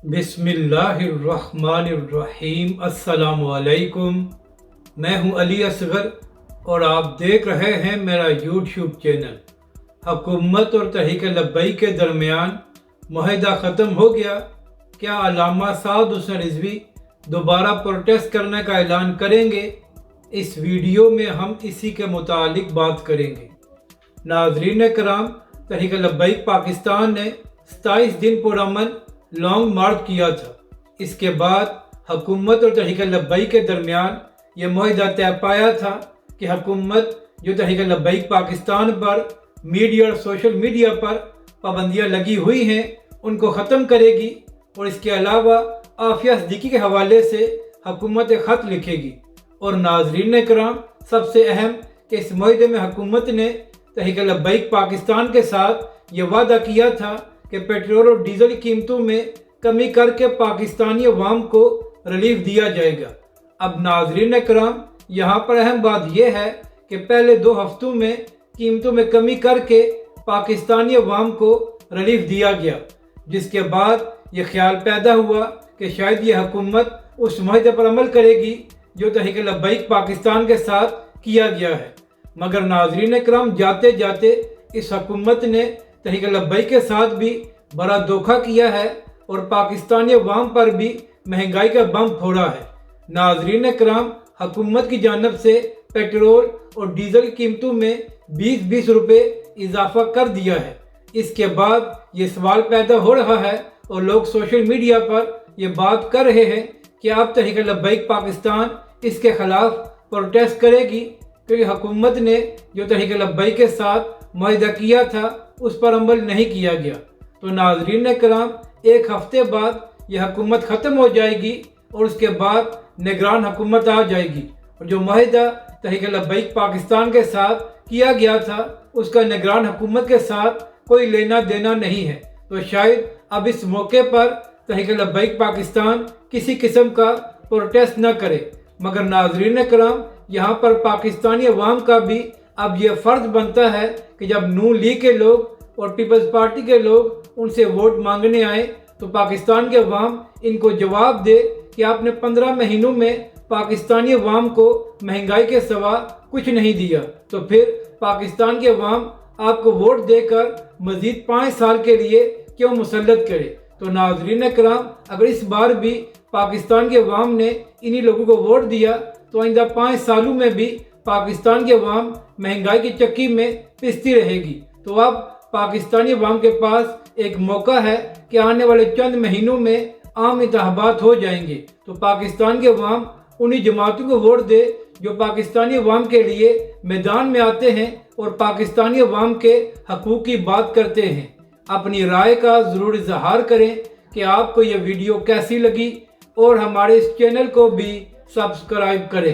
بسم اللہ الرحمن الرحیم۔ السلام علیکم، میں ہوں علی اصغر اور آپ دیکھ رہے ہیں میرا یوٹیوب چینل۔ حکومت اور تحریک لبیک کے درمیان معاہدہ ختم ہو گیا۔ کیا علامہ سعد حسین رضوی دوبارہ پروٹیسٹ کرنے کا اعلان کریں گے؟ اس ویڈیو میں ہم اسی کے متعلق بات کریں گے۔ ناظرین کرام، تحریک لبیک پاکستان نے 27 دن پرامن لانگ مارچ کیا تھا۔ اس کے بعد حکومت اور تحریک لبیک کے درمیان یہ معاہدہ طے پایا تھا کہ حکومت جو تحریک لبیک پاکستان پر میڈیا اور سوشل میڈیا پر پابندیاں لگی ہوئی ہیں ان کو ختم کرے گی، اور اس کے علاوہ عافیہ صدیقی کے حوالے سے حکومت خط لکھے گی۔ اور ناظرین کرام، سب سے اہم کہ اس معاہدے میں حکومت نے تحریک لبیک پاکستان کے ساتھ یہ وعدہ کیا تھا کہ پیٹرول اور ڈیزل کی قیمتوں میں کمی کر کے پاکستانی عوام کو ریلیف دیا جائے گا۔ اب ناظرین کرام، یہاں پر اہم بات یہ ہے کہ پہلے 2 ہفتوں میں قیمتوں میں کمی کر کے پاکستانی عوام کو ریلیف دیا گیا، جس کے بعد یہ خیال پیدا ہوا کہ شاید یہ حکومت اس معاہدے پر عمل کرے گی جو تحریک لبیک پاکستان کے ساتھ کیا گیا ہے۔ مگر ناظرین کرام، جاتے جاتے اس حکومت نے تحریک لبیک کے ساتھ بھی بڑا دھوکہ کیا ہے اور پاکستانی عوام پر بھی مہنگائی کا بم پھوڑا ہے۔ ناظرین کرام، حکومت کی جانب سے پیٹرول اور ڈیزل کی قیمتوں میں 20 روپے اضافہ کر دیا ہے۔ اس کے بعد یہ سوال پیدا ہو رہا ہے اور لوگ سوشل میڈیا پر یہ بات کر رہے ہیں کہ اب تحریک لبیک پاکستان اس کے خلاف پروٹیسٹ کرے گی، کیونکہ حکومت نے جو تحریک لبیک کے ساتھ معاہدہ کیا تھا اس پر عمل نہیں کیا گیا۔ تو ناظرین کرام، 1 ہفتے بعد یہ حکومت ختم ہو جائے گی اور اس کے بعد نگران حکومت آ جائے گی، اور جو معاہدہ تحریک لبیک پاکستان کے ساتھ کیا گیا تھا اس کا نگران حکومت کے ساتھ کوئی لینا دینا نہیں ہے۔ تو شاید اب اس موقع پر تحریک لبیک پاکستان کسی قسم کا پروٹیسٹ نہ کرے۔ مگر ناظرین کرام، یہاں پر پاکستانی عوام کا بھی اب یہ فرض بنتا ہے کہ جب نون لیگ کے لوگ اور پیپلز پارٹی کے لوگ ان سے ووٹ مانگنے آئے تو پاکستان کے عوام ان کو جواب دے کہ آپ نے 15 مہینوں میں پاکستانی عوام کو مہنگائی کے سوا کچھ نہیں دیا، تو پھر پاکستان کے عوام آپ کو ووٹ دے کر مزید 5 سال کے لیے کیوں مسلط کرے؟ تو ناظرین کرام، اگر اس بار بھی پاکستان کے عوام نے انہی لوگوں کو ووٹ دیا تو آئندہ 5 سالوں میں بھی پاکستان کے عوام مہنگائی کی چکی میں پستی رہے گی۔ تو اب پاکستانی عوام کے پاس ایک موقع ہے کہ آنے والے چند مہینوں میں عام انتخابات ہو جائیں گے، تو پاکستان کے عوام انہی جماعتوں کو ووٹ دے جو پاکستانی عوام کے لیے میدان میں آتے ہیں اور پاکستانی عوام کے حقوق کی بات کرتے ہیں۔ اپنی رائے کا ضرور اظہار کریں کہ آپ کو یہ ویڈیو کیسی لگی، اور ہمارے اس چینل کو بھی سبسکرائب کریں۔